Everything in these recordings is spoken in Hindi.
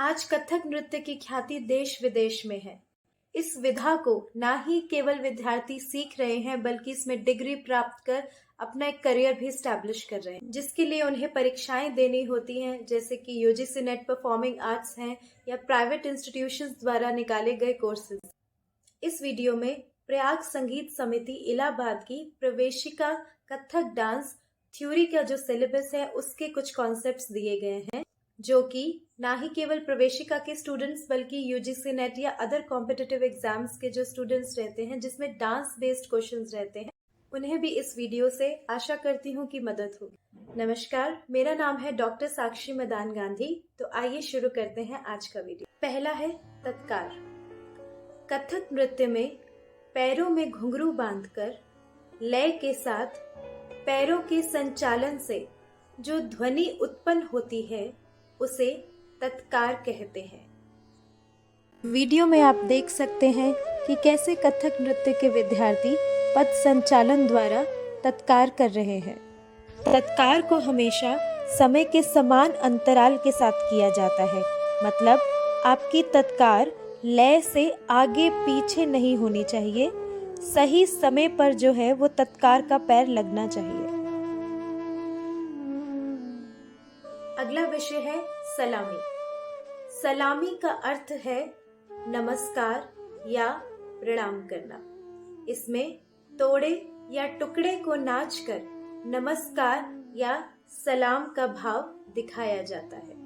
आज कथक नृत्य की ख्याति देश विदेश में है। इस विधा को ना ही केवल विद्यार्थी सीख रहे हैं बल्कि इसमें डिग्री प्राप्त कर अपना एक करियर भी स्टैब्लिश कर रहे हैं, जिसके लिए उन्हें परीक्षाएं देनी होती हैं, जैसे कि यूजीसी नेट परफॉर्मिंग आर्ट्स हैं या प्राइवेट इंस्टीट्यूशंस द्वारा निकाले गए कोर्सेज। इस वीडियो में प्रयाग संगीत समिति इलाहाबाद की प्रवेशिका कथक डांस थ्योरी का जो सिलेबस है उसके कुछ कॉन्सेप्ट्स दिए गए हैं, जो कि ना ही केवल प्रवेशिका के स्टूडेंट्स बल्कि यूजीसी नेट या अदर कॉम्पिटिटिव एग्जाम्स के जो स्टूडेंट्स रहते हैं जिसमें डांस बेस्ड क्वेश्चंस रहते हैं, उन्हें भी इस वीडियो से आशा करती हूँ कि मदद होगी। नमस्कार, मेरा नाम है डॉक्टर साक्षी मदान गांधी। तो आइए शुरू करते हैं आज का वीडियो। पहला है तत्कार। कथक नृत्य में पैरों में घुंघरू बांधकर लय के साथ पैरों के संचालन से जो ध्वनि उत्पन्न होती है उसे तत्कार कहते हैं। वीडियो में आप देख सकते हैं कि कैसे कथक नृत्य के विद्यार्थी पद संचालन द्वारा तत्कार कर रहे हैं। तत्कार को हमेशा समय के समान अंतराल के साथ किया जाता है, मतलब आपकी तत्कार लय से आगे पीछे नहीं होनी चाहिए। सही समय पर जो है वो तत्कार का पैर लगना चाहिए। अगला विषय है सलामी। सलामी का अर्थ है नमस्कार या प्रणाम करना। इसमें तोड़े या टुकड़े को नाचकर नमस्कार या सलाम का भाव दिखाया जाता है।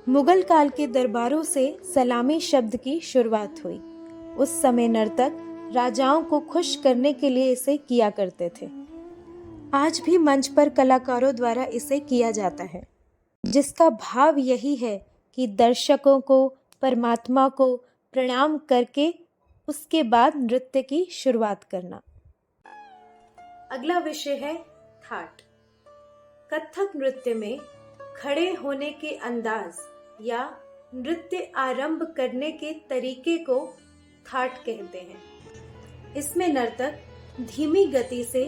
मुगल काल के दरबारों से सलामी शब्द की शुरुआत हुई। उस समय नर्तक राजाओं को खुश करने के लिए इसे किया करते थे। आज भी मंच पर कलाकारों द्वारा इसे किया जाता है, जिसका भाव यही है कि दर्शकों को परमात्मा को प्रणाम करके उसके बाद नृत्य की शुरुआत करना। अगला विषय है थाट। कथक नृत्य में खड़े होने के अंदाज या नृत्य आरंभ करने के तरीके को थाट कहते हैं। इसमें नर्तक धीमी गति से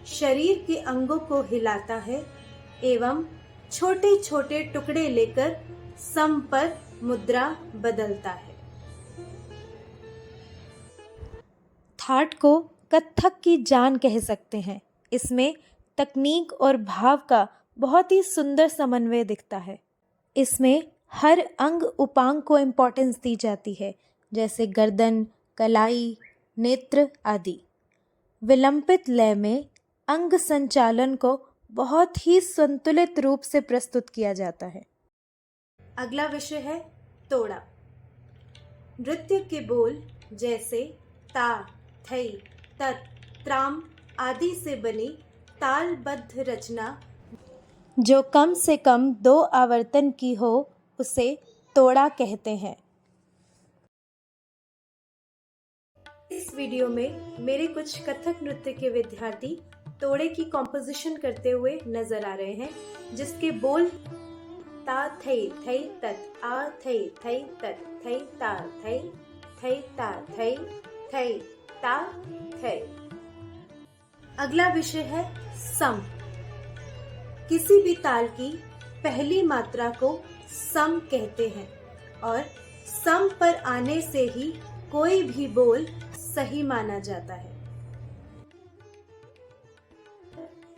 शरीर के अंगों को हिलाता है एवं छोटे छोटे टुकड़े लेकर सम पर मुद्रा बदलता है। थाट को कथक की जान कह सकते हैं। इसमें तकनीक और भाव का बहुत ही सुंदर समन्वय दिखता है। इसमें हर अंग उपांग को इम्पोर्टेंस दी जाती है, जैसे गर्दन, कलाई, नेत्र आदि। विलंबित लय में अंग संचालन को बहुत ही संतुलित रूप से प्रस्तुत किया जाता है। अगला विषय है तोड़ा। नृत्य के बोल जैसे ता, थई, तत, त्राम आदि से बनी तालबद्ध रचना जो कम से कम 2 आवर्तन की हो उसे तोड़ा कहते हैं। इस वीडियो में मेरे कुछ कथक नृत्य के विद्यार्थी तोड़े की कॉम्पोजिशन करते हुए नजर आ रहे हैं, जिसके बोल ता थई थई तत, आ थई थई तत, थई ता थई, थई ता थई, थई ता थई। अगला विषय है सम। किसी भी ताल की पहली मात्रा को सम कहते हैं और सम पर आने से ही कोई भी बोल सही माना जाता है।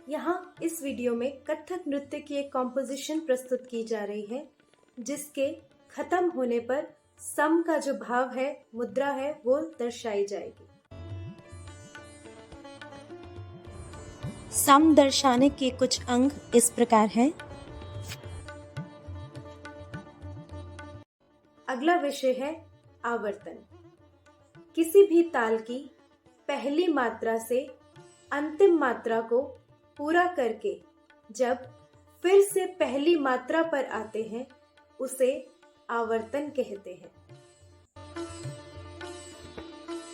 यहाँ इस वीडियो में कथक नृत्य की एक कॉम्पोजिशन प्रस्तुत की जा रही है, जिसके खत्म होने पर सम का जो भाव है, मुद्रा है, वो दर्शाई जाएगी। सम दर्शाने के कुछ अंग इस प्रकार हैं। अगला विषय है आवर्तन। किसी भी ताल की पहली मात्रा से अंतिम मात्रा को पूरा करके जब फिर से पहली मात्रा पर आते हैं उसे आवर्तन कहते हैं।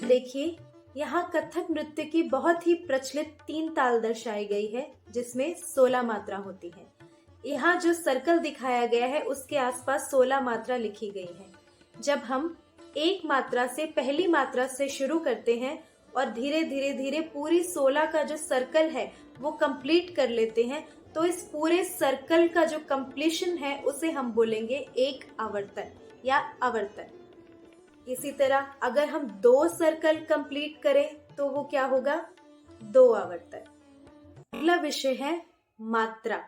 देखिए, यहाँ कथक नृत्य की बहुत ही प्रचलित 3 ताल दर्शाई गई है, जिसमें 16 मात्रा होती है। यहाँ जो सर्कल दिखाया गया है उसके आसपास 16 मात्रा लिखी गई है। जब हम एक मात्रा से पहली मात्रा से शुरू करते हैं और धीरे धीरे धीरे पूरी 16 का जो सर्कल है वो कंप्लीट कर लेते हैं, तो इस पूरे सर्कल का जो कंप्लीशन है उसे हम बोलेंगे एक आवर्तन या आवर्तन। इसी तरह अगर हम 2 सर्कल कंप्लीट करें तो वो क्या होगा, 2 आवर्तन। अगला विषय है मात्रा।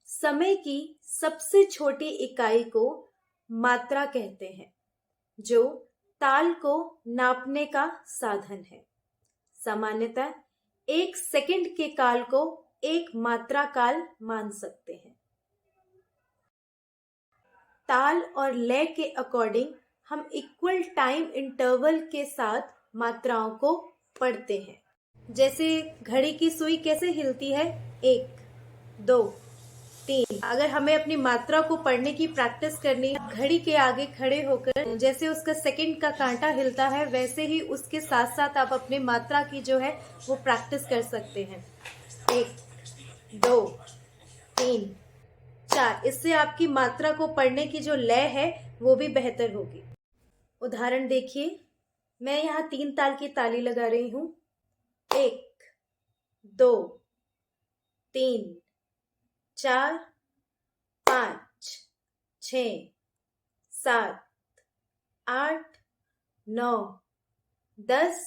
समय की सबसे छोटी इकाई को मात्रा कहते हैं, जो ताल को नापने का साधन है। सामान्यतः 1 सेकंड के काल को एक मात्रा काल मान सकते हैं। ताल और लय के अकॉर्डिंग हम इक्वल टाइम इंटरवल के साथ मात्राओं को पढ़ते हैं। जैसे घड़ी की सुई कैसे हिलती है, 1, 2, 3। अगर हमें अपनी मात्रा को पढ़ने की प्रैक्टिस करनी है, घड़ी के आगे खड़े होकर जैसे उसका सेकंड का कांटा हिलता है, वैसे ही उसके साथ साथ आप अपनी मात्रा की जो है वो प्रैक्टिस कर सकते हैं। 1, 2, 3, 4। इससे आपकी मात्रा को पढ़ने की जो लय है वो भी बेहतर होगी। उदाहरण देखिए, मैं यहाँ 3 ताल की ताली लगा रही हूँ। 1, 2, 3, 4, 5, 6, 7, 8, 9, 10,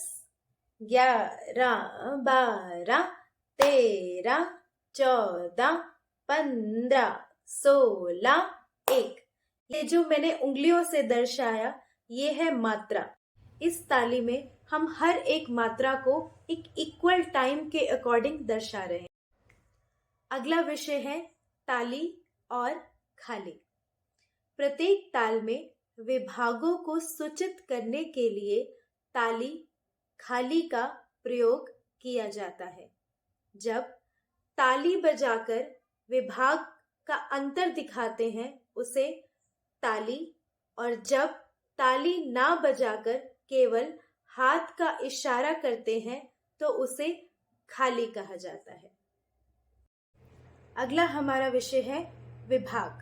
11, 12, 13, 14, 15, 16, 1। ये जो मैंने उंगलियों से दर्शाया ये है मात्रा। इस ताली में हम हर एक मात्रा को एक इक्वल टाइम के अकॉर्डिंग दर्शा रहे हैं। अगला विषय है ताली और खाली। प्रत्येक ताल में विभागों को सूचित करने के लिए ताली खाली का प्रयोग किया जाता है। जब ताली बजाकर विभाग का अंतर दिखाते हैं उसे ताली, और जब ताली ना बजाकर केवल हाथ का इशारा करते हैं तो उसे खाली कहा जाता है। अगला हमारा विषय है विभाग।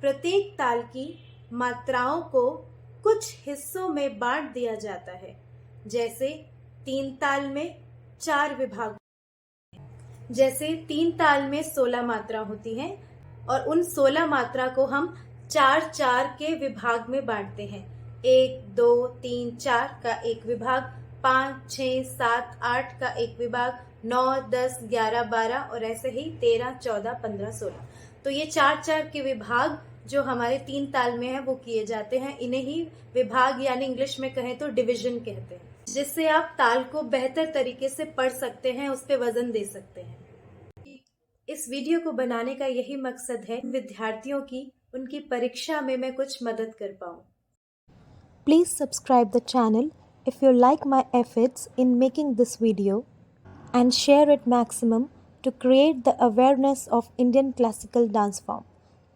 प्रत्येक ताल की मात्राओं को कुछ हिस्सों में बांट दिया जाता है। जैसे 3 ताल में 4 विभाग, जैसे 3 ताल में 16 मात्रा होती हैं और उन 16 मात्रा को हम 4-4 के विभाग में बांटते हैं। 1, 2, 3, 4 का एक विभाग, 5, 6, 7, 8 का एक विभाग, 9, 10, 11, 12 और ऐसे ही 13, 14, 15, 16। तो ये 4-4 के विभाग जो हमारे 3 ताल में है वो किए जाते हैं। इन्हें ही विभाग यानी इंग्लिश में कहें तो डिवीजन कहते हैं, जिससे आप ताल को बेहतर तरीके से पढ़ सकते हैं, उस पर वजन दे सकते हैं। इस वीडियो को बनाने का यही मकसद है, विद्यार्थियों की उनकी परीक्षा में मैं कुछ मदद कर पाऊँ। Please subscribe the channel if you like my efforts in making this video, and share it maximum to create the awareness of Indian classical dance form.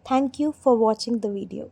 Thank you for watching the video.